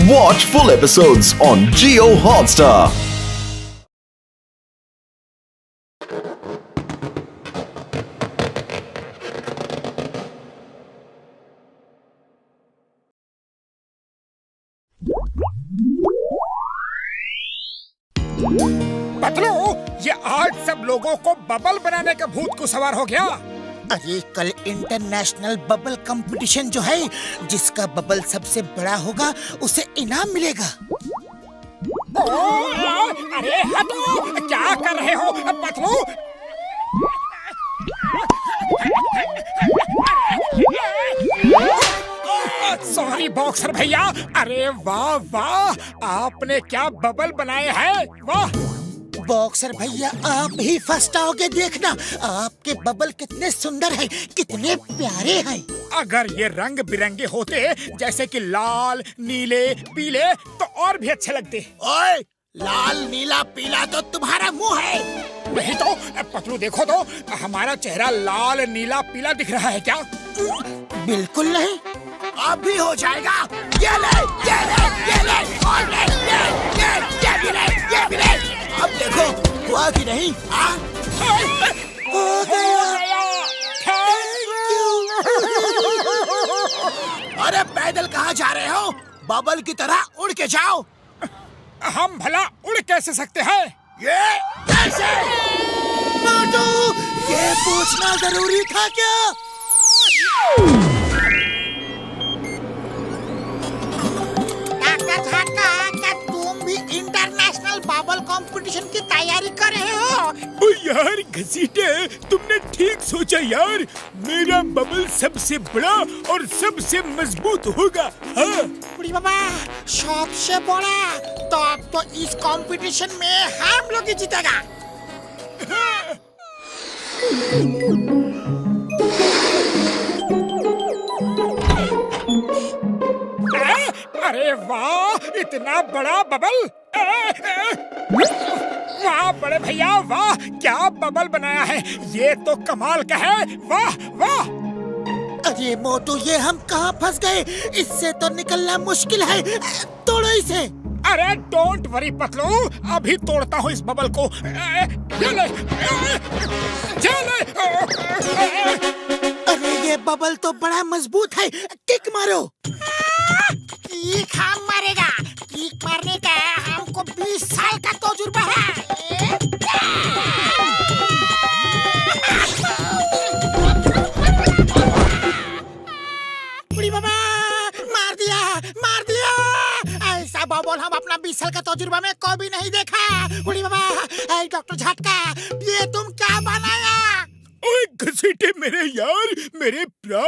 Watch full episodes on Jio Hotstar. Patlu, ये आज सब लोगों को बबल बनाने का भूत को सवार हो गया। अरे कल इंटरनेशनल बबल कंपटीशन जो है, जिसका बबल सबसे बड़ा होगा उसे इनाम मिलेगा। अरे हटो, क्या कर रहे हो पतलू? सॉरी बॉक्सर भैया। अरे वाह वाह, आपने क्या बबल बनाए हैं, वाह। बॉक्सर भैया, आप ही फर्स्ट आओगे, देखना आपके बबल कितने सुंदर हैं, कितने प्यारे हैं। अगर ये रंग बिरंगे होते जैसे कि लाल, नीले, पीले तो और भी अच्छे लगते। ओए, लाल नीला पीला तो तुम्हारा मुंह है। नहीं तो पतलू देखो तो, हमारा चेहरा लाल नीला पीला दिख रहा है क्या? बिल्कुल नहीं, अब भी हो जाएगा। ये ले, ये ले, ये ले, और ले, ये भी ले, ये भी ले। अब देखो हुआ कि नहीं? हो गया। अरे पैदल कहाँ जा रहे हो? बबल की तरह उड़ के जाओ। हम भला उड़ कैसे सकते हैं? ये कैसे? मोटू, ये पूछना जरूरी था क्या? डॉक्टर झाका, क्या तुम भी इंटरनेशनल बबल कंपटीशन की तैयारी कर रहे हो? ओ यार घसीटे, तुमने ठीक सोचा यार। मेरा बबल सबसे बड़ा और सबसे मजबूत होगा। हाँ। बुढ़ी बाबा, सबसे बड़ा तो अब तो इस कंपटीशन में हम लोग ही जीतेगा। अरे वाह, इतना बड़ा बबल! वाह बड़े भैया, वाह क्या बबल बनाया है, ये तो कमाल का है, वाह वाह। अरे मोटू, ये हम कहाँ फंस गए? इससे तो निकलना मुश्किल है, तोड़ो इसे। अरे डोंट वरी पतलू, अभी तोड़ता हूँ इस बबल को। ये ले, ये ले। अरे ये बबल तो बड़ा मजबूत है, किक मारो। किक हम मारेगा, किक मारने का हमको 20 साल का तजुर्बा है। बुढ़ी बाबा, मार दिया, मार दिया। ऐसा बबल हम अपना 20 साल का तजुर्बा में कभी नहीं देखा। बुढ़ी बाबा, डॉक्टर झटका, ये तुम क्या बनाया? ओए घसीटे मेरे यार, मेरे प्रा,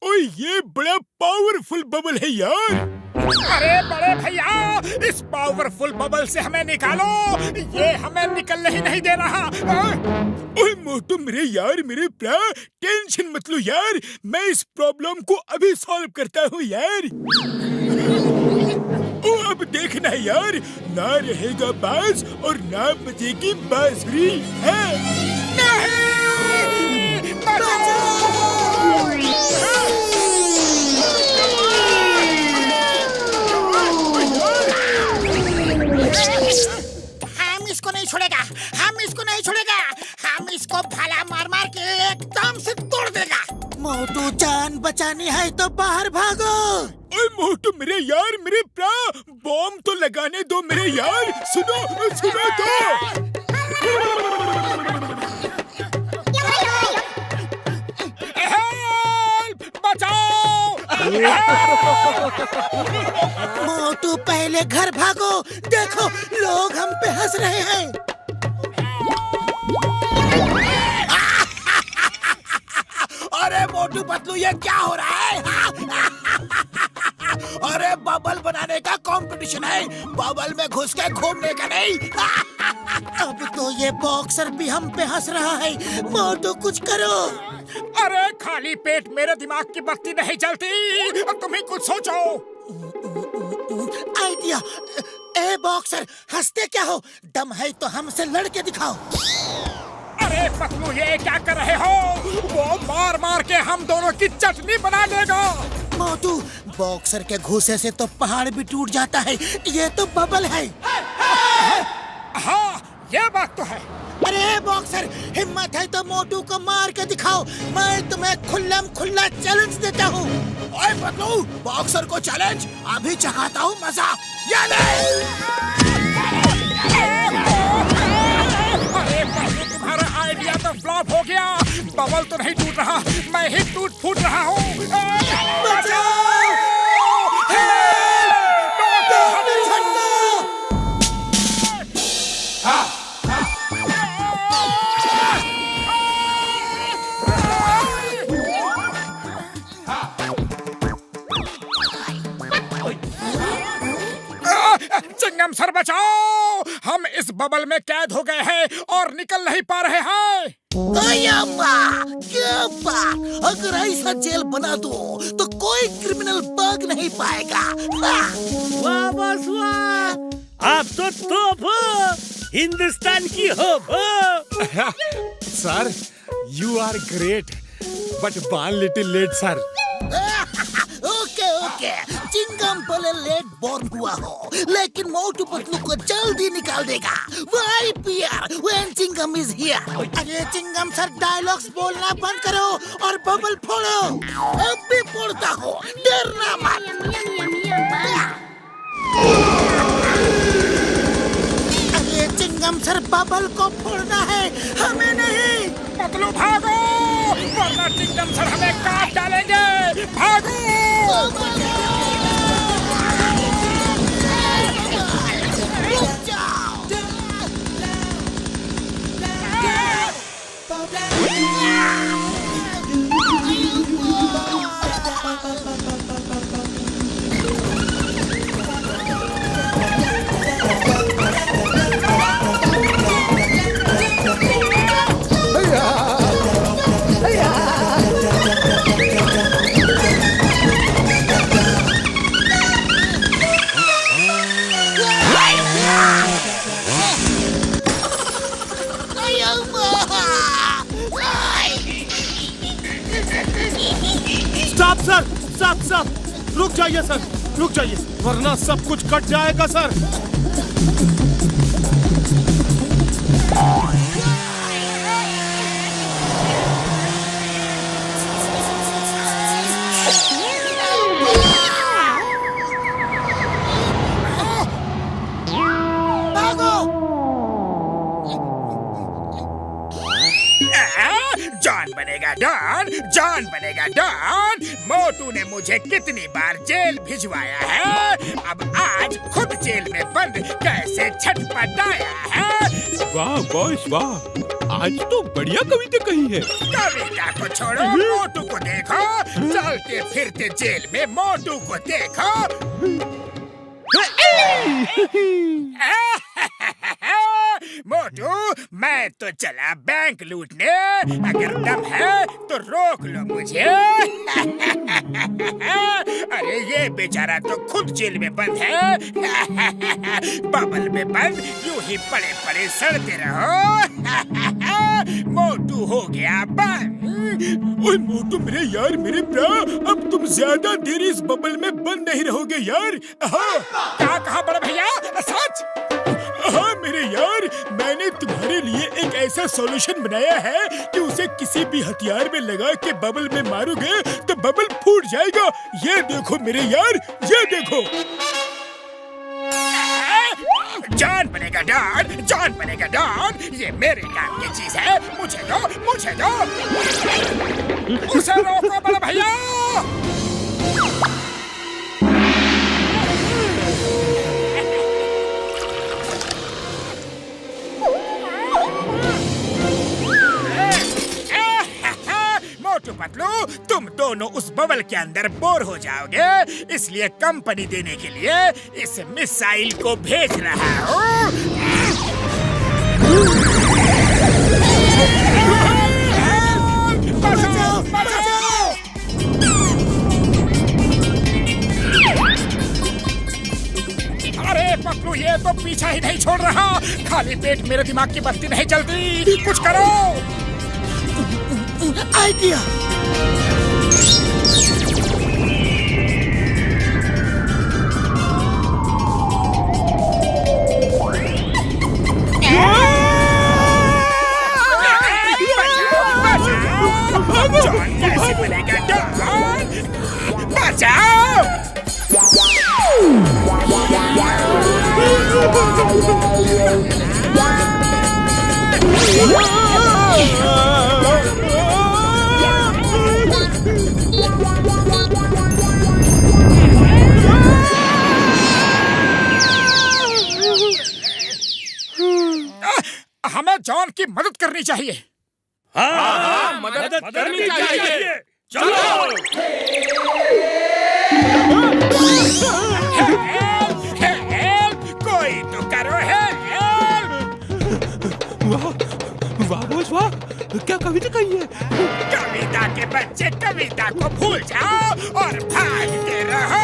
ओए ये बड़ा पावरफुल बबल है यार। अरे बड़े भैया, इस पावरफुल बबल से हमें निकालो, ये हमें निकलने ही नहीं दे रहा। ओए मोटू मेरे यार, मेरे प्रा, टेंशन मत लो यार, मैं इस प्रॉब्लम को अभी सॉल्व करता हूँ यार। ओ अब देखना यार, ना रहेगा बाज और ना बजेगी बांसुरी है। नहीं! हम इसको नहीं छोड़ेगा, हम इसको नहीं छोड़ेगा, हम इसको भाला मार मार के एकदम से तोड़ देगा। मोटू, जान बचानी है तो बाहर भागो। ओए मोटू मेरे यार, मेरे प्रा, बॉम्ब तो लगाने दो मेरे यार, सुनो सुनो तो। मोटू पहले घर भागो, देखो लोग हम पे हंस रहे हैं। अरे मोटू पतलू, ये क्या हो रहा है? अरे बबल बनाने का कंपटीशन है, बबल में घुस के घूमने का नहीं। अब तो ये बॉक्सर भी हम पे हंस रहा है। मोटू कुछ करो। अरे खाली पेट मेरे दिमाग की बत्ती नहीं जलती, तुम ही कुछ सोचो। आइडिया। ए बॉक्सर, हंसते क्या हो? दम है तो हमसे लड़के दिखाओ। अरे पतलू, ये क्या कर रहे हो? वो मार मार के हम दोनों की चटनी बना देगा। मोटू, बॉक्सर के घुसे से तो पहाड़ भी टूट जाता है, ये तो बबल है। हाँ, ये बात तो है। अरे बॉक्सर, हिम्मत है तो मोटू को मार के दिखाओ, मैं तुम्हें खुल्लम खुल्ला चैलेंज देता हूँ। ओए पतलू, बॉक्सर को चैलेंज, अभी चखाता हूँ मजा। ये ले। अरे पतलू, तुम्हारा आइडिया तो फ्लॉप हो गया। बबल तो नहीं टूट रहा, मैं ही टूट फूट रहा हूँ। चिंगम सर बचाओ, हम इस बबल में कैद हो गए हैं और निकल नहीं पा रहे हैं। क्या बात, अगर ऐसा जेल बना दो तो कोई क्रिमिनल भाग नहीं पाएगा। वाह बॉस वाह, आप तो तोप हो, हिंदुस्तान की होप हो। Sir, you are great, but one little late sir. Okay okay, chewing gum भले लेट बॉर्न हुआ हो, लेकिन मोटू पतलू को जल्दी निकाल देगा। Why fear when Chingam is here? अरे चिंगम सर, डायलॉग्स बोलना बंद करो और बबल फोड़ो। अब भी फोड़ता हो, डरना मत। अरे चिंगम सर, बबल को फोड़ना है, हमें नहीं। पतलू भागो, वरना चिंगम सर हमें काट डालेंगे। भागो। रुक जाओ। स्टॉप, रुक जाइए सर, रुक जाइए, वरना सब कुछ कट जाएगा सर। जॉन बनेगा डॉन, जॉन बनेगा डॉन। मोटू ने मुझे कितनी बार जेल भिजवाया है, अब आज खुद जेल में बंद कैसे छटपटाया है। वाह बॉस वाह, आज तो बढ़िया कविता कही है। कविता को छोड़ो, मोटू को देखो, चलते फिरते जेल में मोटू को देखो। मोटू, मैं तो चला बैंक लूटने, अगर दम है तो रोक लो मुझे। अरे ये बेचारा तो खुद जेल में बंद है। बबल में बंद यूं ही पड़े पड़े सड़ते रहो। मोटू हो गया बंद। ओए मोटू मेरे यार, मेरे ब्रा, अब तुम ज्यादा देर इस बबल में बंद नहीं रहोगे यार। क्या कहा बड़े भैया? सच? हाँ मेरे यार, मैंने तुम्हारे लिए एक ऐसा सॉल्यूशन बनाया है कि उसे किसी भी हथियार में लगा के बबल में मारोगे तो बबल फूट जाएगा। ये देखो मेरे यार, ये देखो। जॉन बनेगा डॉन, जॉन बनेगा डॉन, ये मेरे काम की चीज है। मुझे दो, मुझे दो। उसे रोको बड़े भैया। मोटू पतलू, तुम दोनों उस बबल के अंदर बोर हो जाओगे, इसलिए कंपनी देने के लिए इस मिसाइल को भेज रहा हूँ। बचाओ, बचाओ। अरे पतलू, ये तो पीछा ही नहीं छोड़ रहा। खाली पेट मेरे दिमाग की बत्ती नहीं जलती, कुछ करो। आइडिया। करनी चाहिए। हाँ, मदद करनी चाहिए। चलो। हेल्प, कोई तो करो हेल्प। वाह बॉस वाह, क्या कविता कही है? कविता के बच्चे कविता को भूल जाओ और भागते रहो।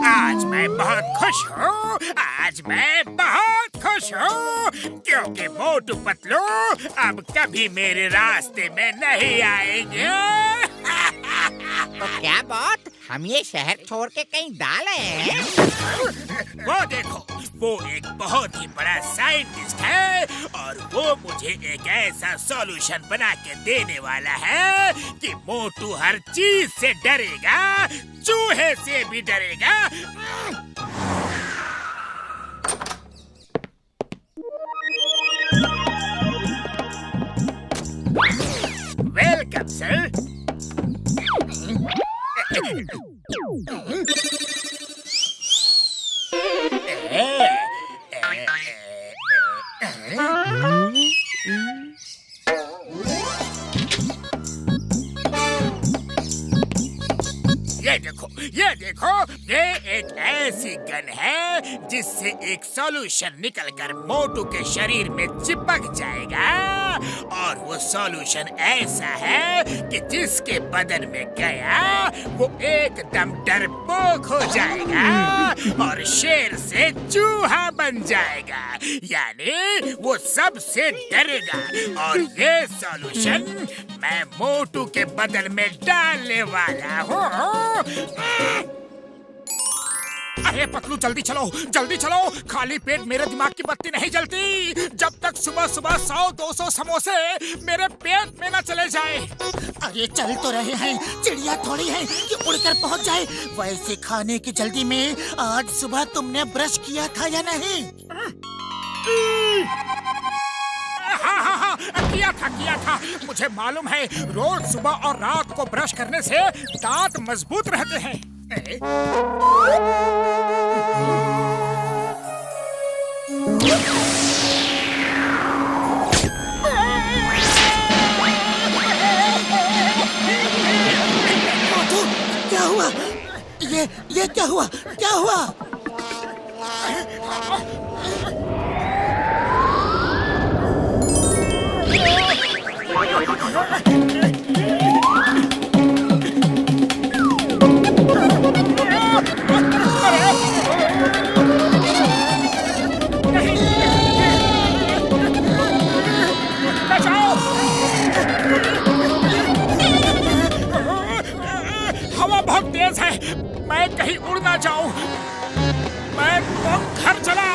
आज मैं बहुत खुश हूँ, आज मैं बहुत खुश हूँ, क्योंकि मोटू पतलू अब कभी मेरे रास्ते में नहीं आएंगे। तो क्या बात, हम ये शहर छोड़ के कहीं डाले हैं? वो देखो, वो एक बहुत ही बड़ा साइंटिस्ट है और वो मुझे एक ऐसा सॉल्यूशन बना के देने वाला है कि मोटू हर चीज से डरेगा, चूहे से भी डरेगा। Welcome sir. ये देखो, ये एक ऐसी गन है जिससे एक सॉल्यूशन निकलकर मोटू के शरीर में चिपक जाएगा और वो सॉल्यूशन ऐसा है कि जिसके बदन में गया वो एकदम डरपोक हो जाएगा और शेर से चूहा बन जाएगा, यानी वो सबसे डरेगा। और ये सॉल्यूशन मैं मोटू के बदन में डालने वाला हूँ। अरे पतलू जल्दी चलो, खाली पेट मेरे दिमाग की बत्ती नहीं जलती जब तक सुबह सुबह 100-200 समोसे मेरे पेट में न चले जाए। अरे चल तो रहे हैं, चिड़िया थोड़ी है कि उड़कर पहुंच जाए। वैसे खाने की जल्दी में आज सुबह तुमने ब्रश किया था या नहीं? हाँ, किया था। मुझे मालूम है, रोज सुबह और रात को ब्रश करने से दांत मजबूत रहते हैं। क्या हुआ? ये क्या हुआ? हवा बहुत तेज है, मैं कहीं उड़ ना जाऊं। मैं तो घर चला।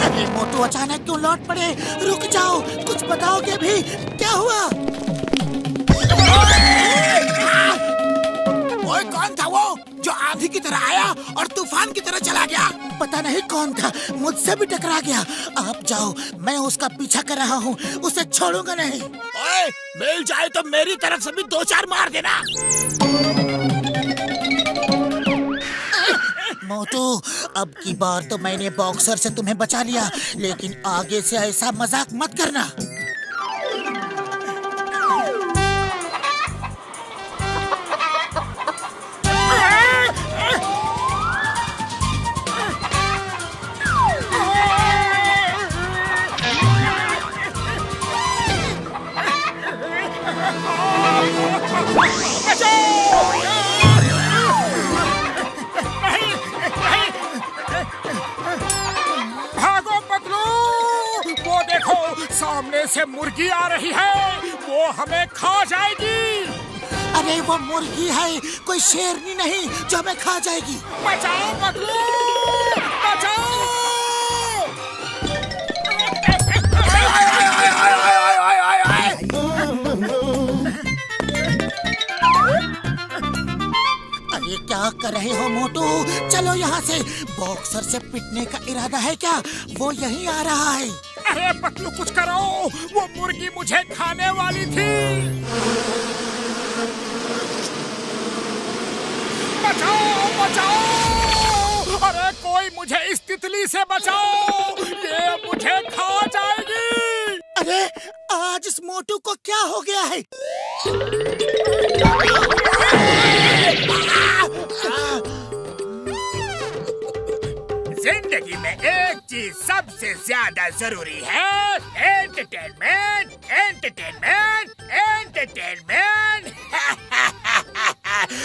अरे मोटू अचानक क्यों लौट पड़े? रुक जाओ, कुछ बताओगे भी? क्या हुआ? ओए, कौन था वो जो आंधी की तरह आया और तूफान की तरह चला गया? पता नहीं कौन था, मुझसे भी टकरा गया। आप जाओ, मैं उसका पीछा कर रहा हूँ, उसे छोड़ूंगा नहीं। ओए, मिल जाए तो मेरी तरफ से भी 2-4 मार देना। मोटू, अब की बार तो मैंने बॉक्सर से तुम्हें बचा लिया, लेकिन आगे से ऐसा मजाक मत करना। सामने से मुर्गी आ रही है, वो हमें खा जाएगी। अरे वो मुर्गी है, कोई शेरनी नहीं जो हमें खा जाएगी। बचाओ पतलू, बचाओ। अरे क्या क्या कर रहे हो मोटू? चलो यहाँ से। बॉक्सर से पिटने का इरादा है क्या? वो यहीं आ रहा है। अरे पतलू कुछ करो, वो मुर्गी मुझे खाने वाली थी। बचाओ बचाओ, अरे कोई मुझे इस तितली से बचाओ, ये मुझे खा जाएगी। अरे आज इस मोटू को क्या हो गया है? जिंदगी में एक चीज सबसे ज्यादा जरूरी है, एंटरटेनमेंट, एंटरटेनमेंट, एंटरटेनमेंट।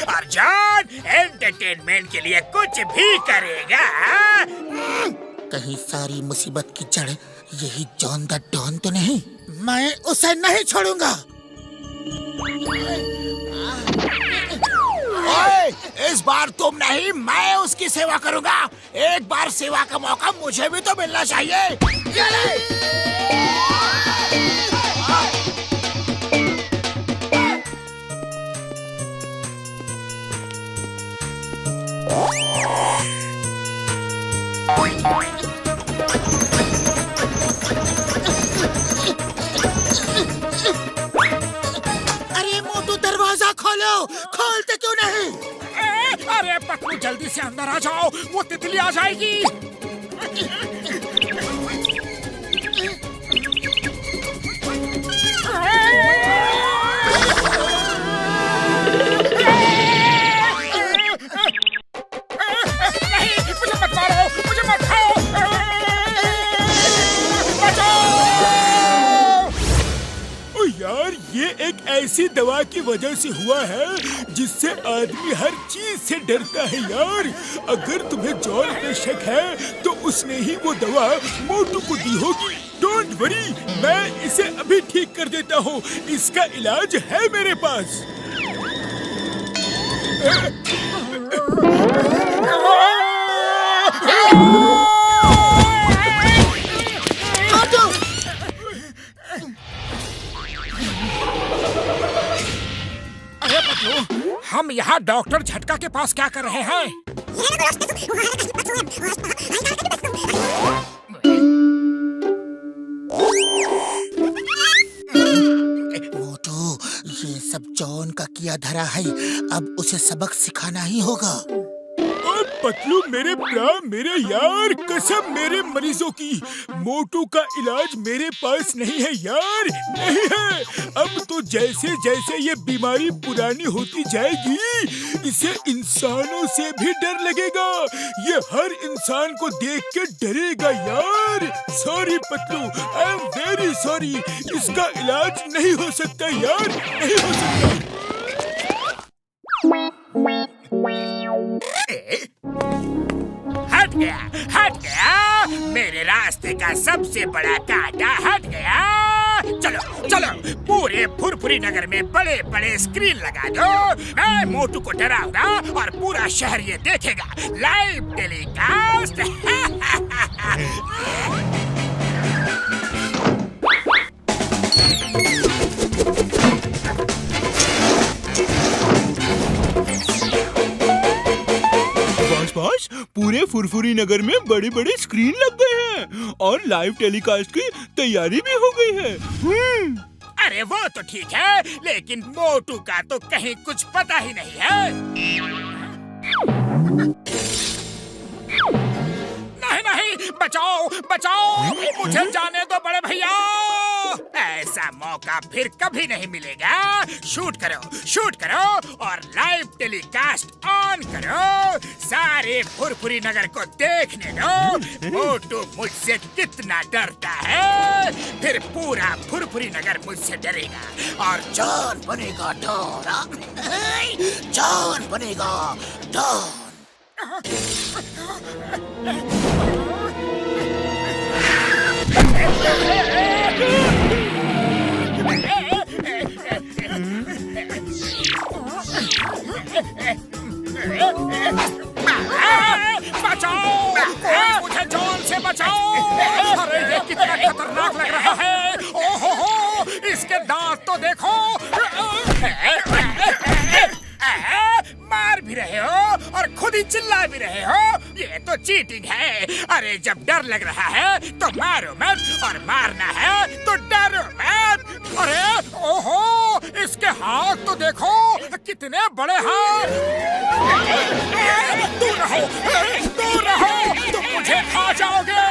और जॉन एंटरटेनमेंट के लिए कुछ भी करेगा। कहीं सारी मुसीबत की जड़ यही जॉन द डॉन तो नहीं? मैं उसे नहीं छोड़ूंगा। ओए, इस बार तुम नहीं, मैं उसकी सेवा करूंगा। एक बार सेवा का मौका मुझे भी तो मिलना चाहिए। अरे मोटू दरवाजा खोलो, खोलते क्यों नहीं? अरे पतलू जल्दी से अंदर आ जाओ, वो तितली आ जाएगी। नहीं, मुझे मत मारो, मुझे मत खाओ। ओ यार, ये एक ऐसी दवा की वजह से हुआ है जिससे आदमी हर चीज से डरता है यार। अगर तुम्हें जॉन पे शक है तो उसने ही वो दवा मोटू को दी होगी। डोंट वरी, मैं इसे अभी ठीक कर देता हूँ। इसका इलाज है मेरे पास। अरे पतलू, हम यहाँ डॉक्टर झटका के पास क्या कर रहे हैं? मोटू, ये सब जॉन का किया धरा है। अब उसे सबक सिखाना ही होगा। पतलू मेरे मेरे यार, कसम मेरे मरीजों की, मोटू का इलाज मेरे पास नहीं है यार, नहीं है। अब तो जैसे जैसे ये बीमारी पुरानी होती जाएगी, इसे इंसानों से भी डर लगेगा। ये हर इंसान को देख के डरेगा यार। Sorry Patlu, I am very sorry. इसका इलाज नहीं हो सकता यार, नहीं हो सकता। हट गया, हट गया। मेरे रास्ते का सबसे बड़ा कांटा हट गया। चलो चलो, पूरे फुरफुरी नगर में बड़े बड़े स्क्रीन लगा दो। मैं मोटू को डराऊंगा और पूरा शहर ये देखेगा, लाइव टेलीकास्ट। बॉस, पूरे फुरफुरी नगर में बड़े बड़े स्क्रीन लग गए हैं और लाइव टेलीकास्ट की तैयारी भी हो गई है। अरे वो तो ठीक है, लेकिन मोटू का तो कहीं कुछ पता ही नहीं है। नहीं नहीं, बचाओ बचाओ, मुझे जाने दो बड़े भैया। ऐसा मौका फिर कभी नहीं मिलेगा। शूट करो और लाइव टेलीकास्ट ऑन करो। सारे फुरफुरी नगर को देखने दो मोटू मुझसे कितना डरता है। फिर पूरा फुरफुरी नगर मुझसे डरेगा और जॉन बनेगा डॉन। जॉन बनेगा डॉन। बचाओ, मुझे जॉन से बचाओ। अरे ये कितना खतरनाक लग रहा है। ओहो, इसके दांत तो देखो। मार भी रहे हो खुद ही चिल्ला भी रहे हो। ये तो चीटिंग है। अरे जब डर लग रहा है तो मारो मत, और मारना है तो डरो मत। अरे ओहो, इसके हाथ तो देखो, कितने बड़े हाथ। दूर रहो, दूर रहो, तुम मुझे खा जाओगे।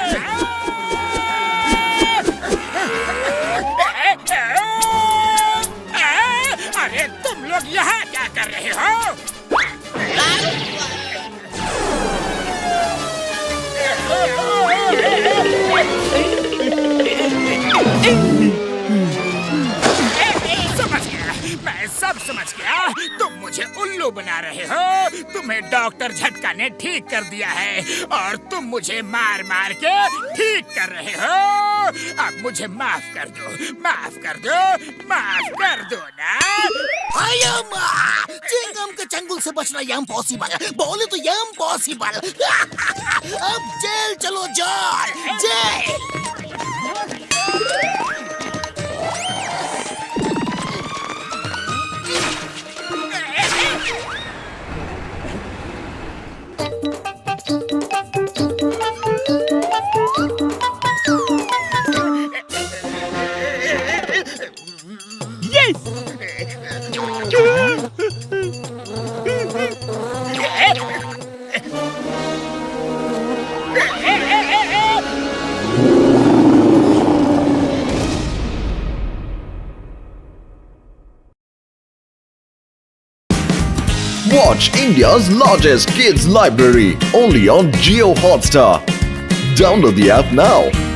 अरे तुम लोग यहाँ क्या कर रहे हो? समझ गया, मैं सब समझ गया। तुम मुझे उल्लू बना रहे हो। तुम्हें डॉक्टर झटका ने ठीक कर दिया है और तुम मुझे मार मार के ठीक कर रहे हो। अब मुझे माफ कर दो, माफ कर दो, माफ कर दो ना। चिंगम के चंगुल से बचना इम्पॉसिबल, बोले तो इम्पॉसिबल। अब जेल चलो, jail jail. Watch India's largest kids library only on Jio Hotstar. Download the app now.